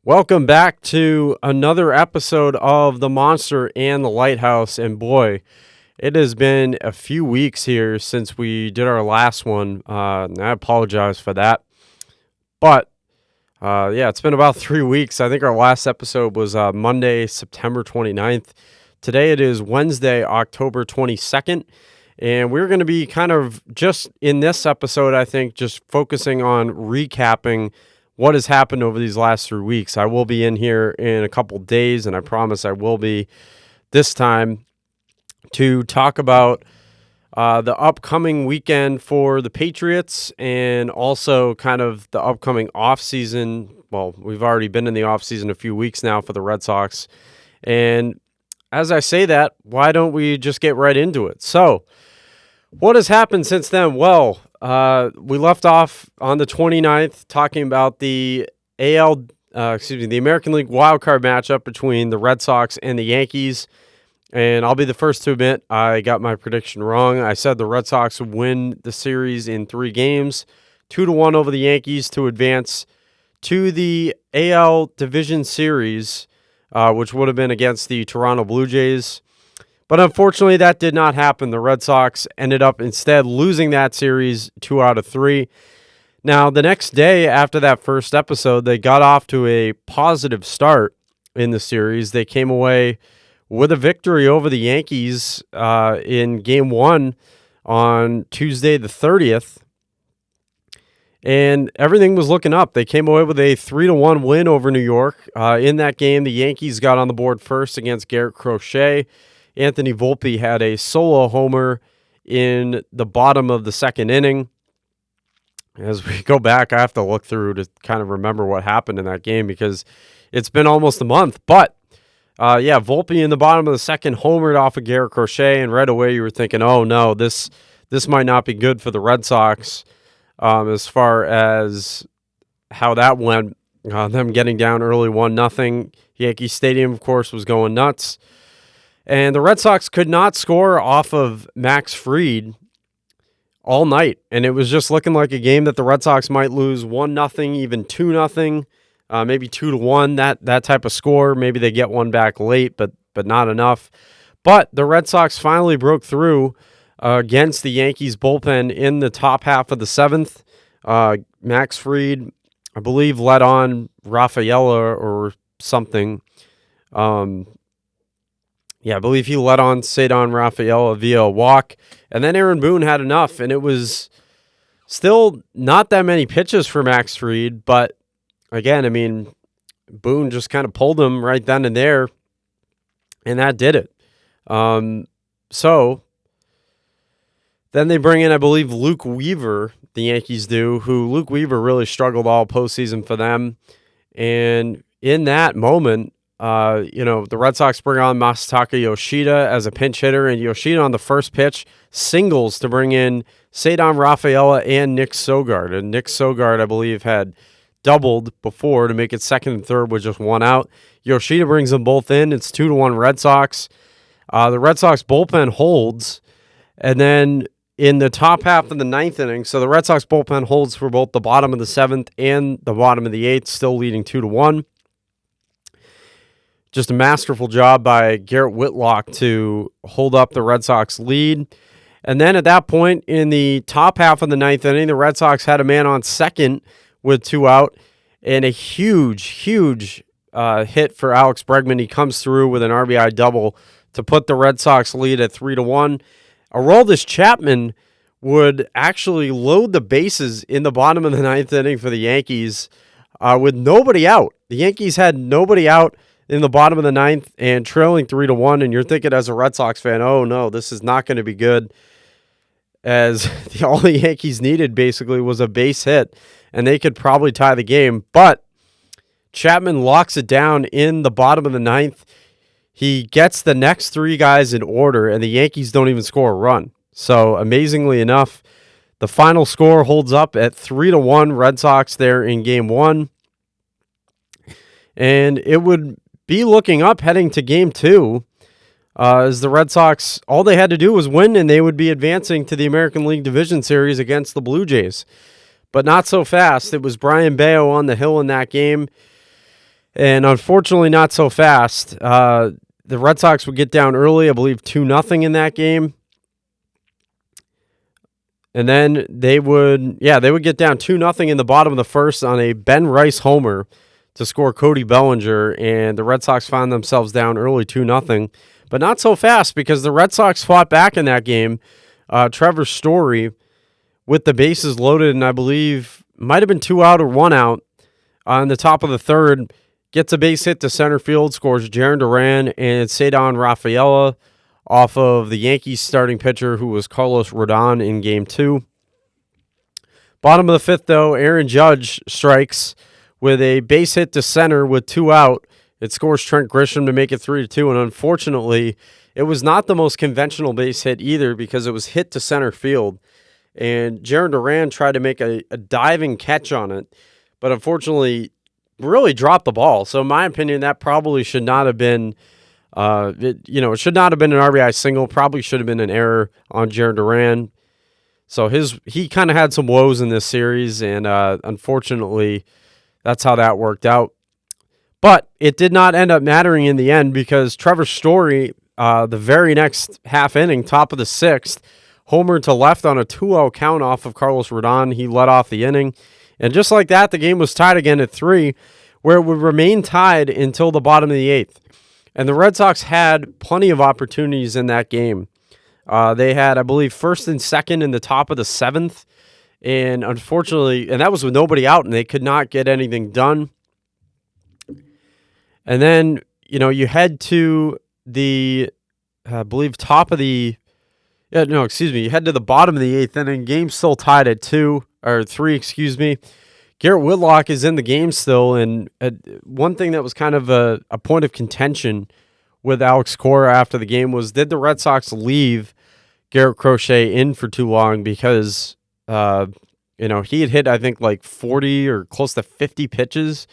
Welcome back to another episode of the Monster and the Lighthouse. And boy, it has been a few weeks here since we did our last one. And I apologize for that. But it's been about 3 weeks. I think our last episode was Monday, September 29th. Today it is Wednesday, October 22nd. And we're going to be kind of just in this episode, I think, just focusing on recapping what has happened over these last 3 weeks. I will be in here in a couple days, and I promise I will be this time to talk about the upcoming weekend for the Patriots and also kind of the upcoming offseason. Well, we've already been in the offseason a few weeks now for the Red Sox. And as I say that, why don't we just get right into it? So, what has happened since then? Well, we left off on the 29th talking about the the American League wildcard matchup between the Red Sox and the Yankees. And I'll be the first to admit I got my prediction wrong. I said the Red Sox would win the series in 3 games, 2-1 over the Yankees to advance to the AL Division Series, which would have been against the Toronto Blue Jays. But unfortunately, that did not happen. The Red Sox ended up instead losing that series 2 out of 3. Now, the next day after that first episode, they got off to a positive start in the series. They came away with a victory over the Yankees in Game 1 on Tuesday the 30th. And everything was looking up. They came away with a 3-1 win over New York. In that game, the Yankees got on the board first against Garrett Crochet. Anthony Volpe had a solo homer in the bottom of the second inning. As we go back, I have to look through to kind of remember what happened in that game because it's been almost a month. But, Volpe in the bottom of the second homered off of Garrett Crochet, and right away you were thinking, oh, no, this might not be good for the Red Sox as far as how that went. Them getting down early 1-0. Yankee Stadium, of course, was going nuts. And the Red Sox could not score off of Max Fried all night. And it was just looking like a game that the Red Sox might lose 1-0, even 2-0, maybe 2-1, that type of score. Maybe they get one back late, but not enough. But the Red Sox finally broke through against the Yankees bullpen in the top half of the 7th. Max Fried, I believe, led on Rafaela or something. I believe he led on Cedar Rafaela via a walk. And then Aaron Boone had enough, and it was still not that many pitches for Max Fried. But, again, I mean, Boone just kind of pulled him right then and there, and that did it. So then they bring in, I believe, Luke Weaver, the Yankees do, who Luke Weaver really struggled all postseason for them. And in that moment, the Red Sox bring on Masataka Yoshida as a pinch hitter, and Yoshida on the first pitch singles to bring in Cedar Rafaela and Nick Sogard. And Nick Sogard, I believe, had doubled before to make it second and third with just 1 out. Yoshida brings them both in. It's 2-1 Red Sox. The Red Sox bullpen holds, and then in the top half of the 9th inning, so the Red Sox bullpen holds for both the bottom of the 7th and the bottom of the 8th, still leading 2-1. Just a masterful job by Garrett Whitlock to hold up the Red Sox lead. And then at that point, in the top half of the 9th inning, the Red Sox had a man on second with 2 out, and a huge hit for Alex Bregman. He comes through with an RBI double to put the Red Sox lead at 3-1. Aroldis Chapman would actually load the bases in the bottom of the 9th inning for the Yankees with nobody out. The Yankees had nobody out in the bottom of the 9th and trailing 3-1, and you're thinking as a Red Sox fan, oh no, this is not going to be good, as all the Yankees needed basically was a base hit, and they could probably tie the game. But Chapman locks it down in the bottom of the 9th. He gets the next 3 guys in order, and the Yankees don't even score a run. So amazingly enough, the final score holds up at 3-1 Red Sox there in Game 1. And it would be looking up heading to Game 2 as the Red Sox, all they had to do was win, and they would be advancing to the American League Division Series against the Blue Jays. But not so fast. It was Brian Bayo on the hill in that game. And unfortunately, not so fast. The Red Sox would get down early, I believe 2-0 in that game. And then they would get down 2-0 in the bottom of the first on a Ben Rice homer to score Cody Bellinger, and the Red Sox found themselves down early 2-0. But not so fast, because the Red Sox fought back in that game. Trevor Story, with the bases loaded, and I believe might have been 2 out or 1 out on the top of the third, gets a base hit to center field, scores Jarren Duran and Cedar Rafaela off of the Yankees starting pitcher, who was Carlos Rodon in Game 2. Bottom of the fifth, though, Aaron Judge strikes with a base hit to center with 2 out. It scores Trent Grisham to make it 3-2, and unfortunately, it was not the most conventional base hit either, because it was hit to center field. And Jarren Duran tried to make a diving catch on it, but unfortunately really dropped the ball. So in my opinion, that probably should not have been, it should not have been an RBI single. Probably should have been an error on Jarren Duran. So he kind of had some woes in this series, and unfortunately, that's how that worked out. But it did not end up mattering in the end, because Trevor Story, the very next half inning, top of the sixth, homered to left on a 2-0 count off of Carlos Rodon. He led off the inning. And just like that, the game was tied again at 3, where it would remain tied until the bottom of the 8th. And the Red Sox had plenty of opportunities in that game. They had, I believe, first and second in the top of the 7th. And unfortunately, and that was with nobody out, and they could not get anything done. And then, you head to the, I believe, you head to the bottom of the 8th inning. Game still tied at 3. Garrett Whitlock is in the game still, and one thing that was kind of a point of contention with Alex Cora after the game was, did the Red Sox leave Garrett Crochet in for too long, because he had hit, I think, like 40 or close to 50 pitches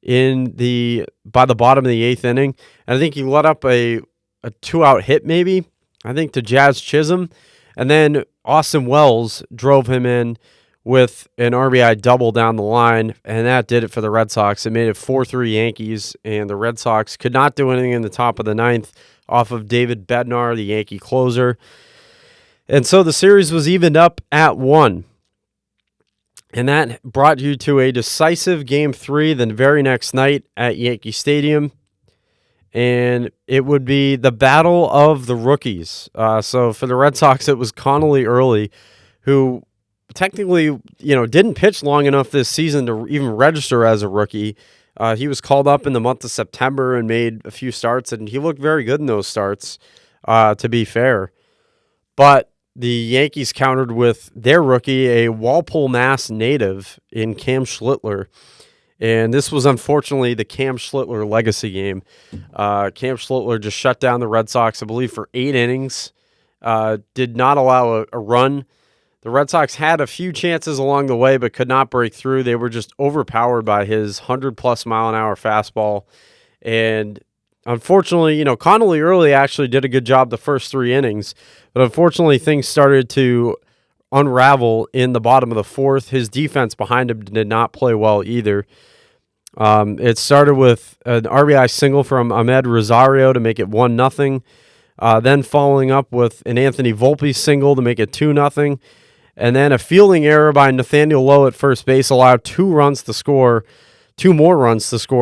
by the bottom of the 8th inning. And I think he let up a 2-out hit, maybe, I think, to Jazz Chisholm. And then Austin Wells drove him in with an RBI double down the line, and that did it for the Red Sox. It made it 4-3 Yankees, and the Red Sox could not do anything in the top of the 9th off of David Bednar, the Yankee closer. And so the series was evened up at 1. And that brought you to a decisive Game 3 the very next night at Yankee Stadium. And it would be the battle of the rookies. So for the Red Sox, it was Connolly Early, who technically, didn't pitch long enough this season to even register as a rookie. He was called up in the month of September and made a few starts, and he looked very good in those starts, to be fair. But the Yankees countered with their rookie, a Walpole, Mass native in Cam Schlittler. And this was unfortunately the Cam Schlittler legacy game. Cam Schlittler just shut down the Red Sox, I believe, for 8 innings. Did not allow a run. The Red Sox had a few chances along the way, but could not break through. They were just overpowered by his 100-plus mile-an-hour fastball. And unfortunately, Connolly Early actually did a good job the first 3 innings. But unfortunately, things started to unravel in the bottom of the 4th. His defense behind him did not play well either. It started with an RBI single from Ahmed Rosario to make it 1-0. Then following up with an Anthony Volpe single to make it 2-0. And then a fielding error by Nathaniel Lowe at first base allowed 2 more runs to score,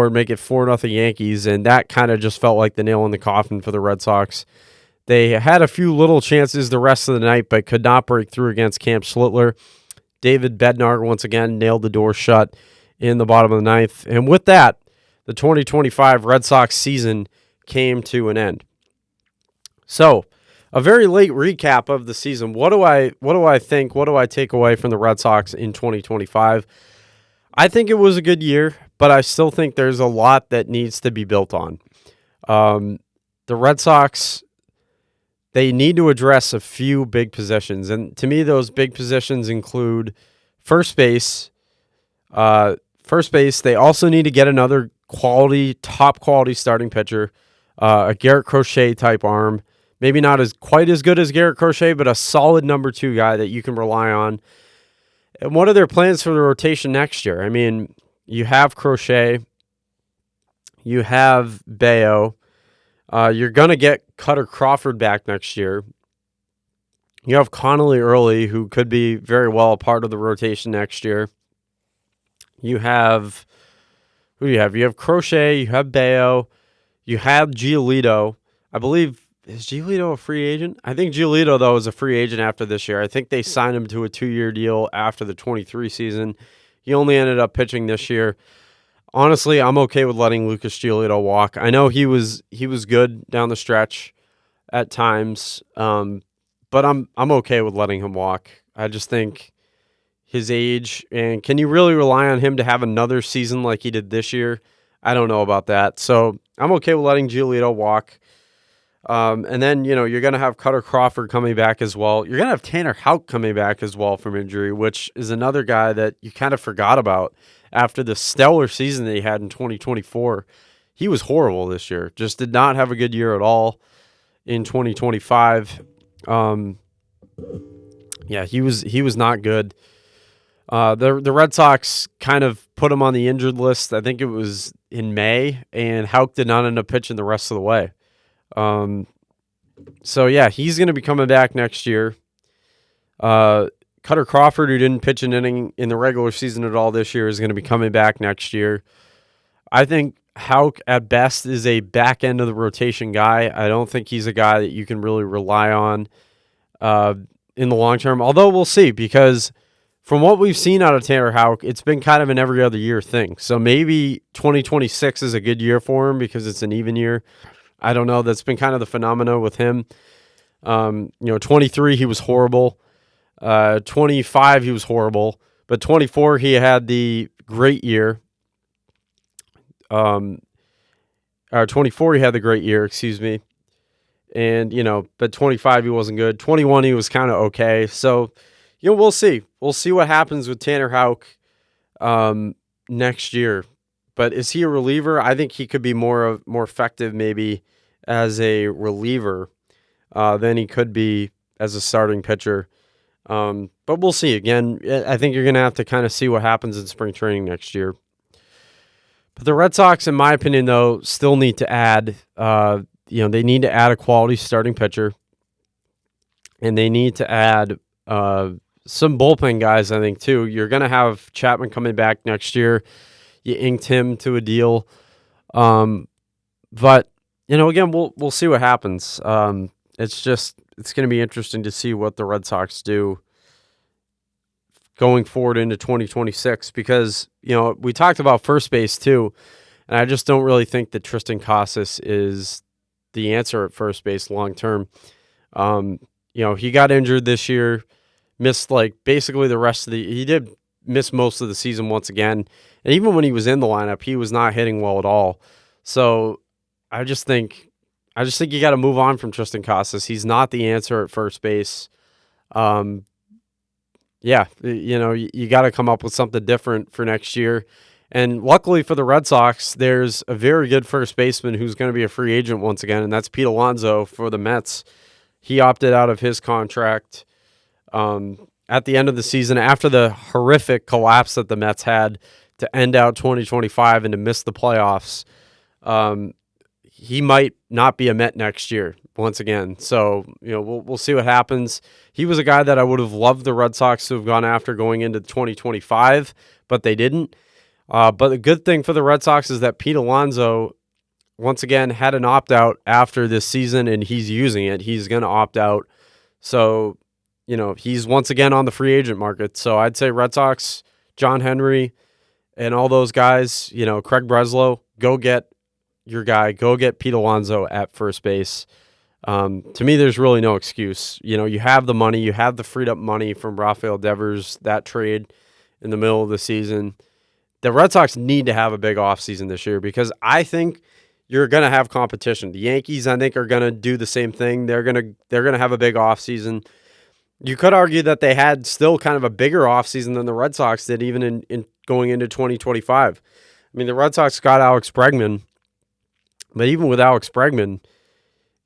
and make it 4-0 Yankees. And that kind of just felt like the nail in the coffin for the Red Sox. They had a few little chances the rest of the night, but could not break through against Cam Schlittler. David Bednar once again nailed the door shut in the bottom of the 9th. And with that, the 2025 Red Sox season came to an end. So, a very late recap of the season. What do I think? What do I take away from the Red Sox in 2025? I think it was a good year, but I still think there's a lot that needs to be built on. The Red Sox, they need to address a few big positions. And to me, those big positions include first base. They also need to get another top quality starting pitcher, a Garrett Crochet type arm. Maybe not quite as good as Garrett Crochet, but a solid number 2 guy that you can rely on. And what are their plans for the rotation next year? I mean, you have Crochet. You have Bayo. You're going to get Cutter Crawford back next year. You have Connolly early, who could be very well a part of the rotation next year. You have, who do you have? You have Crochet, you have Bayo, you have Giolito. I believe, is Giolito a free agent? I think Giolito, though, is a free agent after this year. I think they signed him to a 2-year deal after the 23 season. He only ended up pitching this year. Honestly, I'm okay with letting Lucas Giolito walk. I know he was good down the stretch at times, but I'm okay with letting him walk. I just think his age, and can you really rely on him to have another season like he did this year? I don't know about that. So I'm okay with letting Giolito walk. And then, you're going to have Cutter Crawford coming back as well. You're going to have Tanner Houck coming back as well from injury, which is another guy that you kind of forgot about after the stellar season that he had in 2024. He was horrible this year. Just did not have a good year at all in 2025. He was not good. The Red Sox kind of put him on the injured list. I think it was in May, and Houck did not end up pitching the rest of the way. He's going to be coming back next year. Cutter Crawford, who didn't pitch an inning in the regular season at all this year, is going to be coming back next year. I think Houck, at best, is a back end of the rotation guy. I don't think he's a guy that you can really rely on in the long term, although we'll see, because from what we've seen out of Tanner Houck, it's been kind of an every other year thing. So maybe 2026 is a good year for him because it's an even year. I don't know. That's been kind of the phenomena with him. 23, he was horrible. 25, he was horrible. But 24, he had the great year. 24, he had the great year, excuse me. And, but 25, he wasn't good. 21, he was kind of okay. So, we'll see. We'll see what happens with Tanner Houck next year. But is he a reliever? I think he could be more effective maybe as a reliever than he could be as a starting pitcher. But we'll see. Again, I think you're going to have to kind of see what happens in spring training next year. But the Red Sox, in my opinion, though, still need to add, they need to add a quality starting pitcher. And they need to add some bullpen guys, I think, too. You're going to have Chapman coming back next year. You inked him to a deal. But, again, we'll see what happens. It's going to be interesting to see what the Red Sox do going forward into 2026 because, we talked about first base too, and I just don't really think that Tristan Casas is the answer at first base long term. He got injured this year, missed basically the rest of he did miss most of the season once again, and even when he was in the lineup, he was not hitting well at all. So I just think you got to move on from Tristan Casas. He's not the answer at first base. You got to come up with something different for next year. And luckily for the Red Sox, there's a very good first baseman who's going to be a free agent once again, and that's Pete Alonso for the Mets. He opted out of his contract at the end of the season after the horrific collapse that the Mets had to end out 2025 and to miss the playoffs. He might not be a Met next year once again. So, we'll see what happens. He was a guy that I would have loved the Red Sox to have gone after going into 2025, but they didn't. But the good thing for the Red Sox is that Pete Alonso, once again, had an opt-out after this season, and he's using it. He's going to opt out. So, he's once again on the free agent market. So I'd say Red Sox, John Henry, and all those guys, Craig Breslow, go get your guy. Go get Pete Alonso at first base. To me, there's really no excuse. You have the money. You have the freed up money from Rafael Devers, that trade in the middle of the season. The Red Sox need to have a big offseason this year because I think you're going to have competition. The Yankees, I think, are going to do the same thing. They're going to have a big offseason. You could argue that they had still kind of a bigger offseason than the Red Sox did even in going into 2025. I mean, the Red Sox got Alex Bregman, but even with Alex Bregman,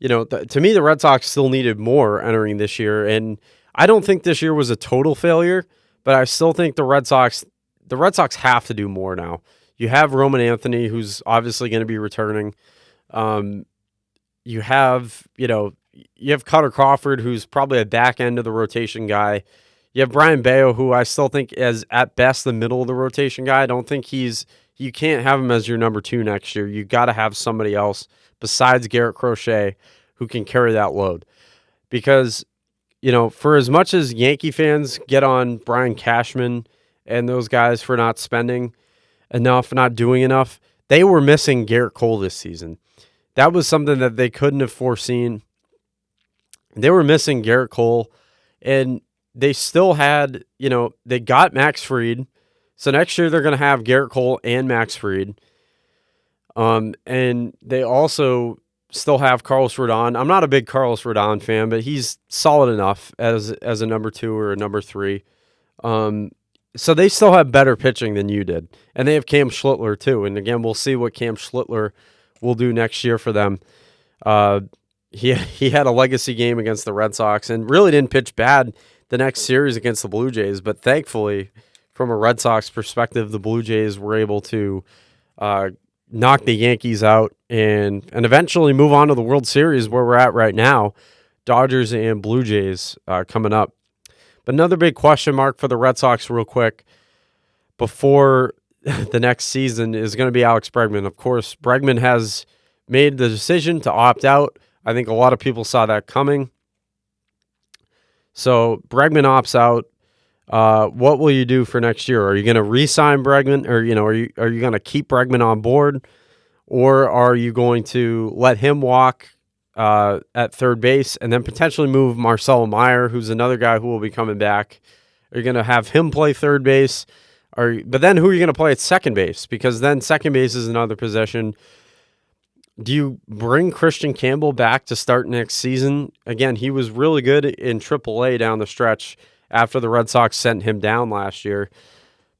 to me, the Red Sox still needed more entering this year. And I don't think this year was a total failure, but I still think the Red Sox have to do more now. You have Roman Anthony, who's obviously going to be returning. Um, you have, you have Cutter Crawford, who's probably a back end of the rotation guy. You have Brian Bayo, who I still think is at best the middle of the rotation guy. I don't think you can't have him as your number 2 next year. You got to have somebody else besides Garrett Crochet who can carry that load. Because, for as much as Yankee fans get on Brian Cashman and those guys for not spending enough, not doing enough, they were missing Garrett Cole this season. That was something that they couldn't have foreseen. They were missing Garrett Cole, and they still had, they got Max Fried. So next year they're going to have Garrett Cole and Max Fried. And they also still have Carlos Rodon. I'm not a big Carlos Rodon fan, but he's solid enough as a number 2 or a number 3. So they still have better pitching than you did. And they have Cam Schlittler too. And again, we'll see what Cam Schlittler will do next year for them. He had a legacy game against the Red Sox and really didn't pitch bad the next series against the Blue Jays. But thankfully, from a Red Sox perspective, the Blue Jays were able to knock the Yankees out and eventually move on to the World Series where we're at right now. Dodgers and Blue Jays coming up. But another big question mark for the Red Sox real quick before the next season is going to be Alex Bregman. Of course, Bregman has made the decision to opt out. I think a lot of people saw that coming. So Bregman opts out. What will you do for next year? Are you going to re-sign Bregman, or are you going to keep Bregman on board, or are you going to let him walk at third base and then potentially move Marcelo Meyer, who's another guy who will be coming back? Are you going to have him play third base? But then who are you going to play at second base? Because then second base is another position. Do you bring Christian Campbell back to start next season? Again, he was really good in AAA down the stretch after the Red Sox sent him down last year,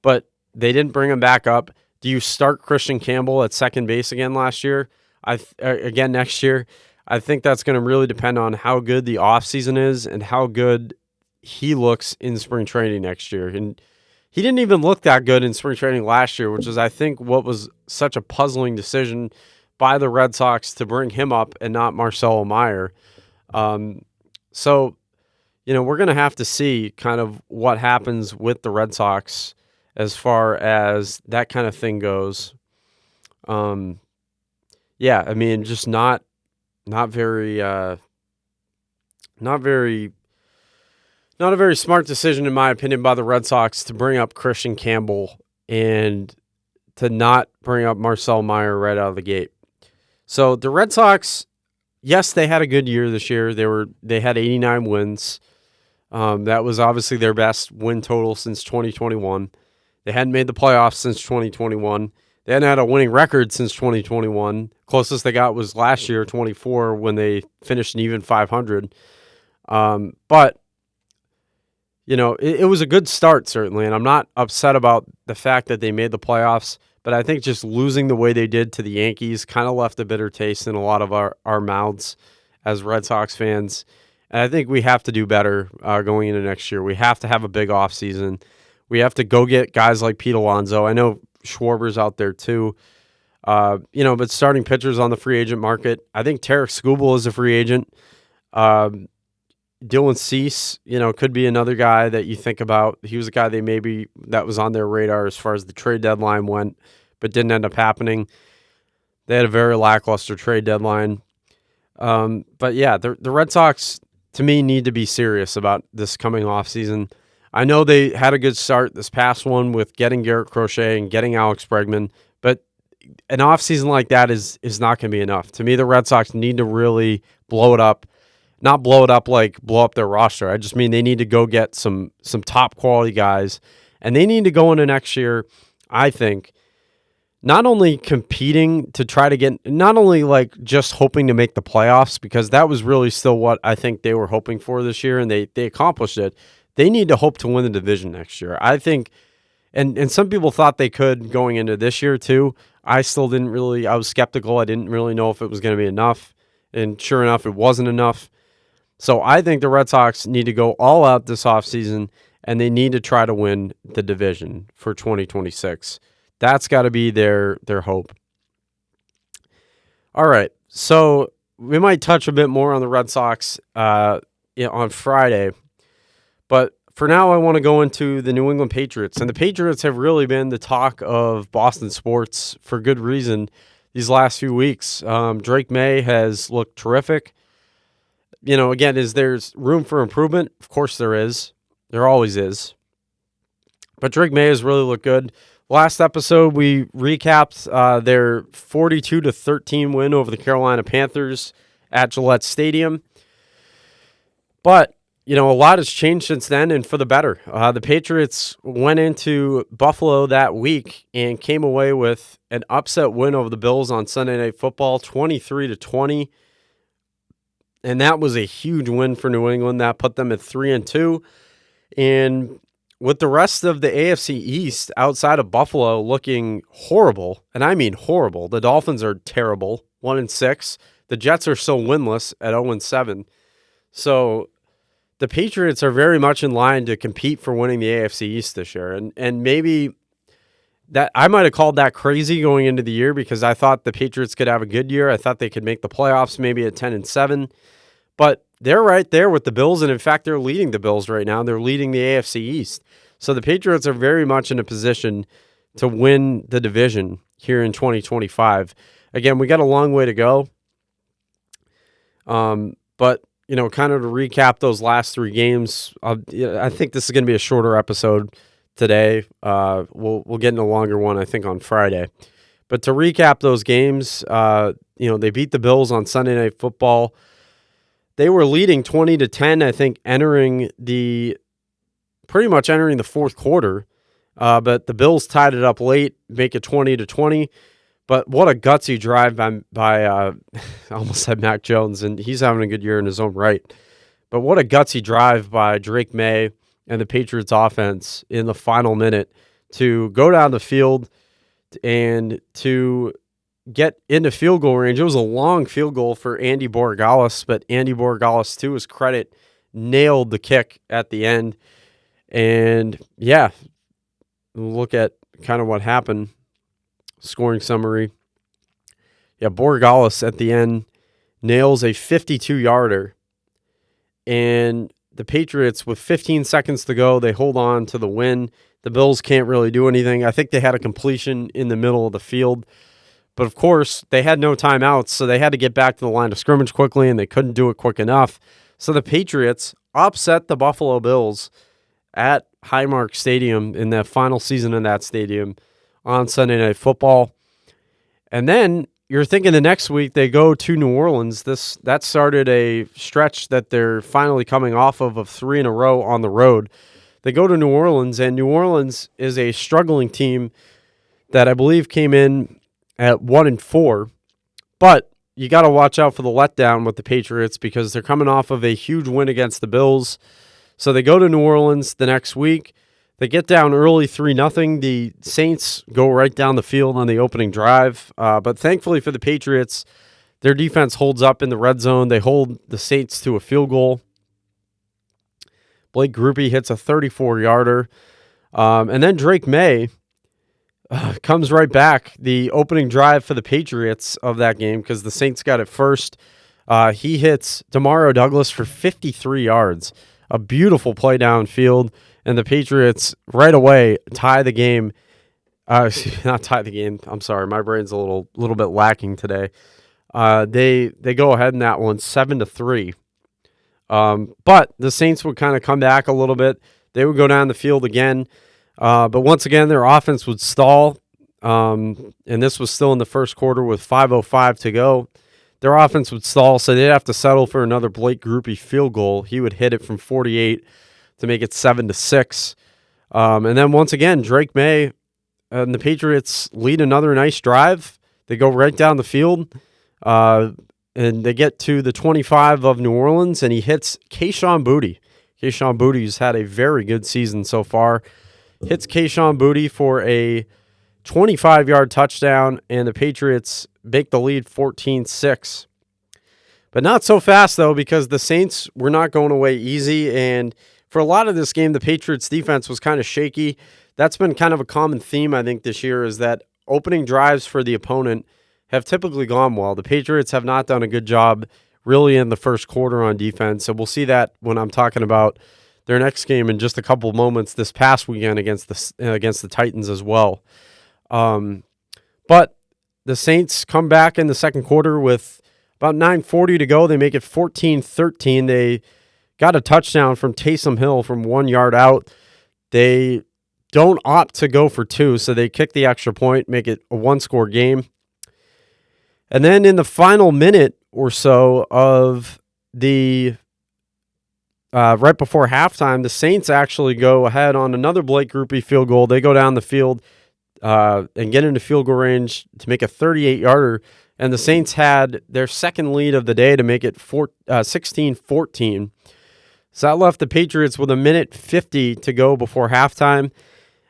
but they didn't bring him back up. Do you start Christian Campbell at second base again next year? I think that's going to really depend on how good the offseason is and how good he looks in spring training next year. And he didn't even look that good in spring training last year, which is, I think, what was such a puzzling decision by the Red Sox to bring him up and not Marcelo Meyer. So, we're going to have to see kind of what happens with the Red Sox as far as that kind of thing goes. Just not very a very smart decision, in my opinion, by the Red Sox to bring up Christian Campbell and to not bring up Marcel Meyer right out of the gate. So the Red Sox, yes, they had a good year this year. They had 89 wins. That was obviously their best win total since 2021. They hadn't made the playoffs since 2021. They hadn't had a winning record since 2021. Closest they got was last year, 24, when they finished an even 500. But it was a good start, certainly, and I'm not upset about the fact that they made the playoffs, but I think just losing the way they did to the Yankees kind of left a bitter taste in a lot of our mouths as Red Sox fans. And I think we have to do better going into next year. We have to have a big offseason. We have to go get guys like Pete Alonso. I know Schwarber's out there too. But starting pitchers on the free agent market. I think Tarek Skubal is a free agent. Dylan Cease, could be another guy that you think about. He was a guy that was on their radar as far as the trade deadline went, but didn't end up happening. They had a very lackluster trade deadline. But yeah, the Red Sox, to me, need to be serious about this coming offseason. I know they had a good start this past one with getting Garrett Crochet and getting Alex Bregman, but an offseason like that is not going to be enough. To me, the Red Sox need to really blow it up. Not blow it up like blow up their roster. I just mean they need to go get some top quality guys, and they need to go into next year, I think, not only competing to try to get, not only like just hoping to make the playoffs, because that was really still what I think they were hoping for this year, and they accomplished it. They need to hope to win the division next year. I think, and some people thought they could going into this year too. I was skeptical. I didn't really know if it was going to be enough, and sure enough, it wasn't enough. So I think the Red Sox need to go all out this offseason, and they need to try to win the division for 2026. That's got to be their hope. All right, so we might touch a bit more on the Red Sox on Friday, but for now, I want to go into the New England Patriots. And the Patriots have really been the talk of Boston sports for good reason these last few weeks. Drake May has looked terrific. Again, is there's room for improvement? Of course there is. There always is. But Drake May has really looked good. Last episode, we recapped their 42-13 win over the Carolina Panthers at Gillette Stadium. But a lot has changed since then, and for the better. The Patriots went into Buffalo that week and came away with an upset win over the Bills on Sunday Night Football, 23-20. And that was a huge win for New England. That put them at 3-2. And with the rest of the AFC East outside of Buffalo looking horrible, and I mean horrible. The Dolphins are terrible, 1-6. The Jets are still winless at 0-7. So the Patriots are very much in line to compete for winning the AFC East this year. And maybe that I might have called that crazy going into the year because I thought the Patriots could have a good year. I thought they could make the playoffs maybe at 10-7. But they're right there with the Bills, and in fact, they're leading the Bills right now. They're leading the AFC East. So the Patriots are very much in a position to win the division here in 2025. Again, we got a long way to go. But kind of to recap those last three games, I think this is going to be a shorter episode today. We'll get in a longer one, I think, on Friday. But to recap those games, they beat the Bills on Sunday Night Football. They were leading 20-10, I think, pretty much entering the fourth quarter. But the Bills tied it up late, make it 20-20. But what a gutsy drive by I almost said Mac Jones, and he's having a good year in his own right. But what a gutsy drive by Drake May and the Patriots offense in the final minute to go down the field and to get into field goal range. It was a long field goal for Andy Borregales, but Andy Borregales, to his credit, nailed the kick at the end. And yeah, look at kind of what happened. Scoring summary. Yeah, Borregales at the end nails a 52-yarder. And the Patriots, with 15 seconds to go, they hold on to the win. The Bills can't really do anything. I think they had a completion in the middle of the field. But, of course, they had no timeouts, so they had to get back to the line of scrimmage quickly, and they couldn't do it quick enough. So the Patriots upset the Buffalo Bills at Highmark Stadium in the final season in that stadium on Sunday Night Football. And then you're thinking the next week they go to New Orleans. That started a stretch that they're finally coming off of 3 in a row on the road. They go to New Orleans, and New Orleans is a struggling team that I believe came in at 1-4. But you got to watch out for the letdown with the Patriots because they're coming off of a huge win against the Bills. So they go to New Orleans the next week. They get down early 3-0. The Saints go right down the field on the opening drive. But thankfully for the Patriots, their defense holds up in the red zone. They hold the Saints to a field goal. Blake Grupe hits a 34-yarder. And then Drake May comes right back. The opening drive for the Patriots of that game, because the Saints got it first. He hits Demario Douglas for 53 yards. A beautiful play downfield. And the Patriots right away tie the game. Not tie the game. I'm sorry, my brain's a little bit lacking today. They go ahead in that one 7-3. But the Saints would kind of come back a little bit. They would go down the field again. But once again, their offense would stall. And this was still in the first quarter with 5:05 to go. Their offense would stall, so they'd have to settle for another Blake Grupe field goal. He would hit it from 48 to make it 7-6. And then once again, Drake May and the Patriots lead another nice drive. They go right down the field, and they get to the 25 of New Orleans, and he hits Kayshon Boutte. Kayshon Boutte's had a very good season so far. Hits Kayshon Boutte for a 25-yard touchdown, and the Patriots make the lead 14-6. But not so fast, though, because the Saints were not going away easy, and for a lot of this game, the Patriots defense was kind of shaky. that's been kind of a common theme, I think, this year is that opening drives for the opponent have typically gone well. The Patriots have not done a good job really in the first quarter on defense, and we'll see that when I'm talking about their next game in just a couple of moments this past weekend against the Titans as well. But the Saints come back in the second quarter with about 9:40 to go. They make it 14-13. They got a touchdown from Taysom Hill from 1 yard out. They don't opt to go for two, so they kick the extra point, make it a one-score game. And then in the final minute or so of the right before halftime, the Saints actually go ahead on another Blake Grupe field goal. They go down the field and get into field goal range to make a 38-yarder. And the Saints had their second lead of the day to make it 16-14. So that left the Patriots with 1:50 to go before halftime.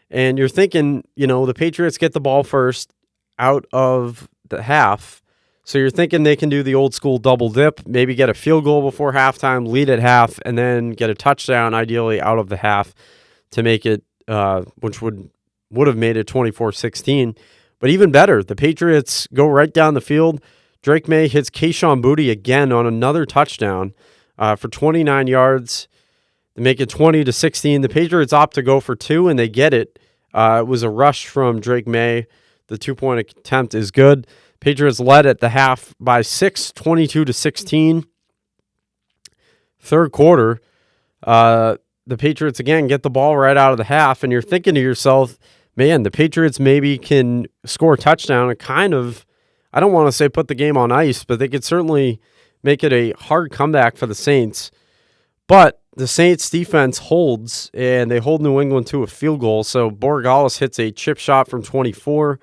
And you're thinking, the Patriots get the ball first out of the half. So you're thinking they can do the old school double dip, maybe get a field goal before halftime, lead at half, and then get a touchdown, ideally out of the half, to make it, which would have made it 24-16. But even better, the Patriots go right down the field. Drake May hits Kayshon Boutte again on another touchdown for 29 yards. They make it 20-16. The Patriots opt to go for two, and they get it. It was a rush from Drake May. The 2-point attempt is good. Patriots led at the half by 6, 22-16. Third quarter, the Patriots again get the ball right out of the half, and you're thinking to yourself, man, the Patriots maybe can score a touchdown and kind of, I don't want to say put the game on ice, but they could certainly make it a hard comeback for the Saints. But the Saints defense holds, and they hold New England to a field goal. So Borregales hits a chip shot from 24,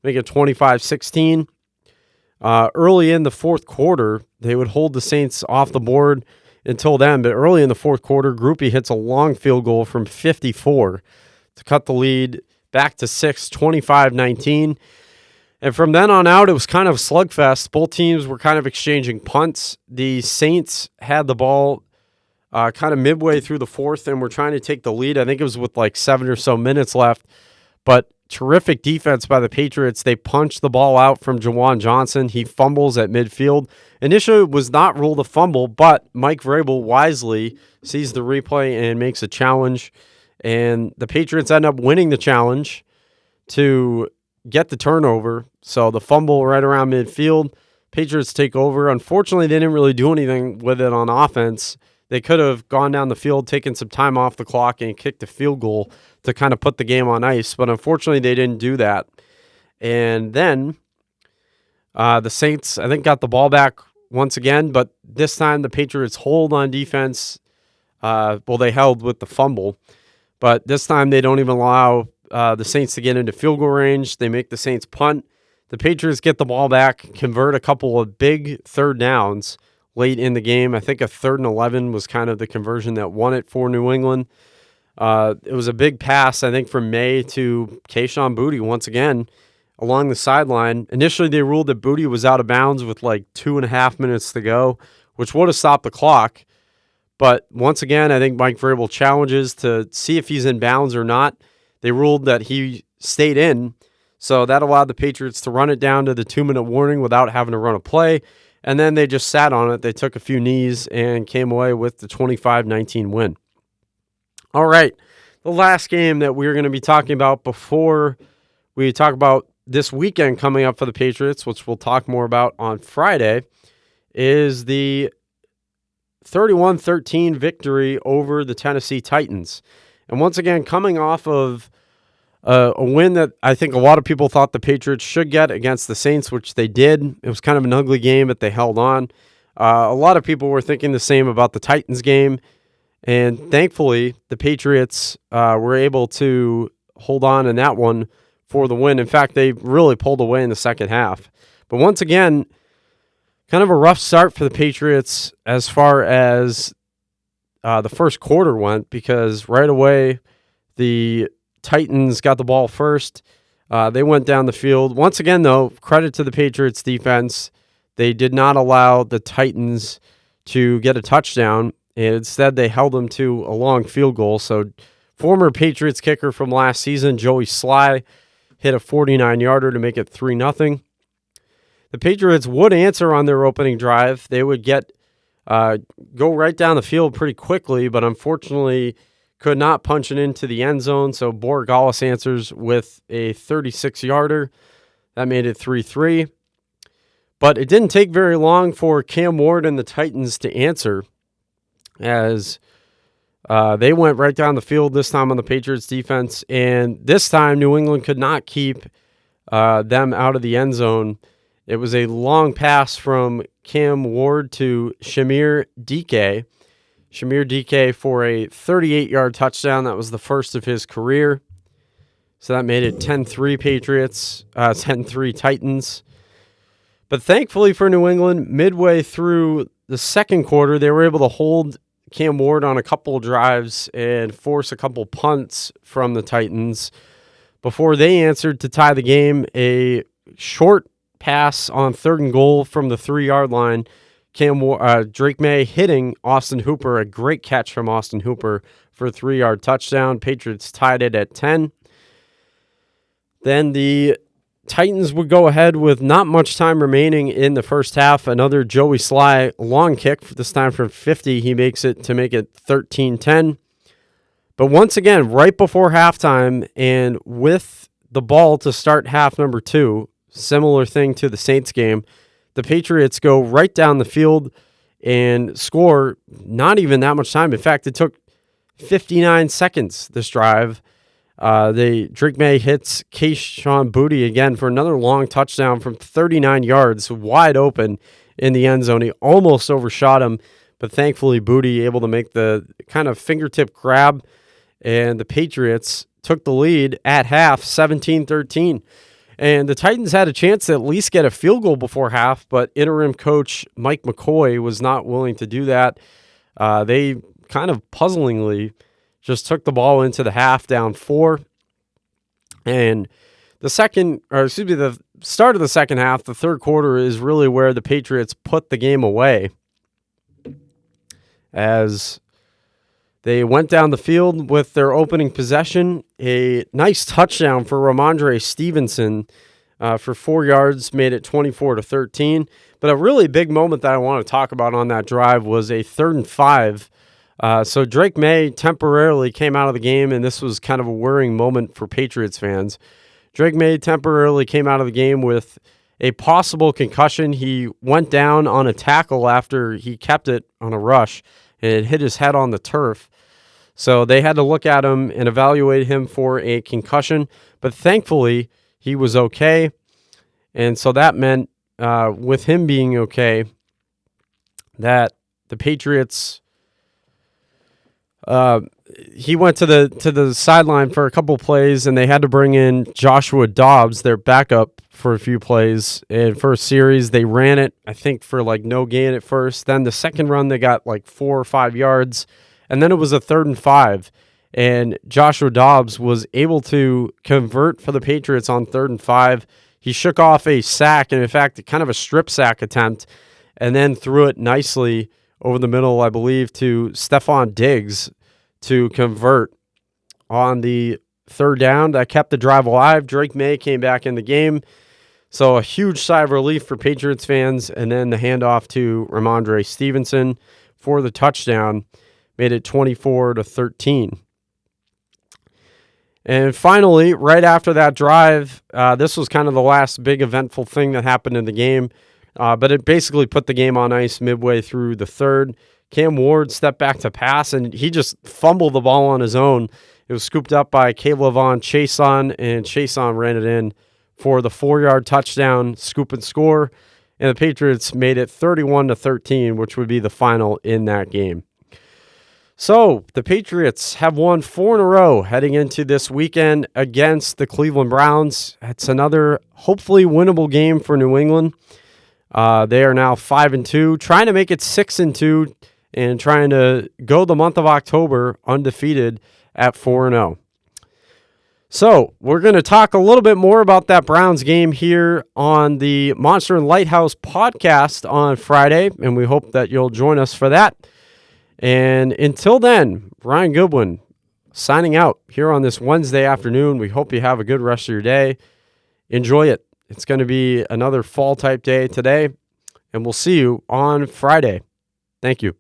make it 25-16. Early in the fourth quarter, they would hold the Saints off the board until then. But early in the fourth quarter, Grupe hits a long field goal from 54 to cut the lead back to 6, 25-19. And from then on out, it was kind of a slugfest. Both teams were kind of exchanging punts. The Saints had the ball kind of midway through the fourth and were trying to take the lead. I think it was with like 7 or so minutes left. But terrific defense by the Patriots. They punched the ball out from Jawan Johnson. He fumbles at midfield. Initially, it was not ruled a fumble, but Mike Vrabel wisely sees the replay and makes a challenge. And the Patriots end up winning the challenge to get the turnover. So the fumble right around midfield. Patriots take over. Unfortunately, they didn't really do anything with it on offense. They could have gone down the field, taken some time off the clock, and kicked a field goal to kind of put the game on ice. But unfortunately, they didn't do that. And then the Saints, I think, got the ball back once again. But this time, the Patriots hold on defense. They held with the fumble. But this time, they don't even allow the Saints to get into field goal range. They make the Saints punt. The Patriots get the ball back, convert a couple of big third downs late in the game. I think a 3rd and 11 was kind of the conversion that won it for New England. It was a big pass, I think, from May to Kayshon Boutte once again along the sideline. Initially, they ruled that Boutte was out of bounds with like 2.5 minutes to go, which would have stopped the clock. But once again, I think Mike Vrabel challenges to see if he's in bounds or not. They ruled that he stayed in, so that allowed the Patriots to run it down to the 2-minute warning without having to run a play. And then they just sat on it. They took a few knees and came away with the 25-19 win. All right, the last game that we're going to be talking about before we talk about this weekend coming up for the Patriots, which we'll talk more about on Friday, is the 31-13 victory over the Tennessee Titans. And once again, coming off of a win that I think a lot of people thought the Patriots should get against the Saints, which they did. It was kind of an ugly game, but they held on. A lot of people were thinking the same about the Titans game. And thankfully, the Patriots were able to hold on in that one for the win. In fact, they really pulled away in the second half. But once again, kind of a rough start for the Patriots as far as the first quarter went, because right away the Titans got the ball first. They went down the field. Once again, though, credit to the Patriots defense. They did not allow the Titans to get a touchdown, and instead they held them to a long field goal. So Former Patriots kicker from last season, Joey Sly, hit a 49-yarder to make it 3-0. The Patriots would answer on their opening drive. They would go right down the field pretty quickly, but unfortunately could not punch it into the end zone. So Borregales answers with a 36-yarder. That made it 3-3. But it didn't take very long for Cam Ward and the Titans to answer, as they went right down the field this time on the Patriots defense. And this time, New England could not keep them out of the end zone. It was a long pass from Cam Ward to Shamir Dike. Shamir Dike for a 38-yard touchdown. That was the first of his career. So that made it 10-3 Patriots, 10-3 Titans. But thankfully for New England, midway through the second quarter, they were able to hold Cam Ward on a couple of drives and force a couple punts from the Titans before they answered to tie the game. A short pass on 3rd and goal from the 3-yard line. Drake May hitting Austin Hooper, a great catch from Austin Hooper for a 3-yard touchdown. Patriots tied it at 10. Then the Titans would go ahead with not much time remaining in the first half. Another Joey Sly long kick, this time from 50. He makes it to make it 13-10. But once again, right before halftime and with the ball to start half number 2, similar thing to the Saints game, the Patriots go right down the field and score not even that much time. In fact, it took 59 seconds, this drive. Drake May hits Kayshon Boutte again for another long touchdown from 39 yards, wide open in the end zone. He almost overshot him, but thankfully Boutte able to make the kind of fingertip grab, and the Patriots took the lead at half, 17-13. And the Titans had a chance to at least get a field goal before half, but interim coach Mike McCoy was not willing to do that. They kind of puzzlingly just took the ball into the half down 4. And the start of the second half, the third quarter, is really where the Patriots put the game away, as they went down the field with their opening possession. A nice touchdown for Ramondre Stevenson for 4 yards, made it 24-13. But a really big moment that I want to talk about on that drive was a 3rd and 5. So Drake May temporarily came out of the game, and this was kind of a worrying moment for Patriots fans. Drake May temporarily came out of the game with a possible concussion. He went down on a tackle after he kept it on a rush, and it hit his head on the turf. So they had to look at him and evaluate him for a concussion, but thankfully he was okay. And so that meant, with him being okay, that the Patriots, he went to the sideline for a couple plays, and they had to bring in Joshua Dobbs, their backup, for a few plays. And first series, they ran it, I think, for like no gain at first. Then the second run, they got like 4 or 5 yards. And then it was a 3rd and 5. And Joshua Dobbs was able to convert for the Patriots on 3rd and 5. He shook off a sack, and in fact, kind of a strip sack attempt, and then threw it nicely over the middle, I believe, to Stephon Diggs to convert on the 3rd down. That kept the drive alive. Drake May came back in the game. So a huge sigh of relief for Patriots fans. And then the handoff to Ramondre Stevenson for the touchdown made it 24-13. And finally, right after that drive, this was kind of the last big eventful thing that happened in the game. But it basically put the game on ice midway through the third. Cam Ward stepped back to pass, and he just fumbled the ball on his own. It was scooped up by Kayvon Chason, and Chason ran it in for the 4-yard touchdown, scoop and score. And the Patriots made it 31-13, which would be the final in that game. So the Patriots have won 4 in a row heading into this weekend against the Cleveland Browns. It's another hopefully winnable game for New England. They are now 5-2, trying to make it 6-2, and trying to go the month of October undefeated at 4-0. So we're going to talk a little bit more about that Browns game here on the Monster and Lighthouse podcast on Friday, and we hope that you'll join us for that. And until then, Ryan Goodwin, signing out here on this Wednesday afternoon. We hope you have a good rest of your day. Enjoy it. It's going to be another fall type day today, and we'll see you on Friday. Thank you.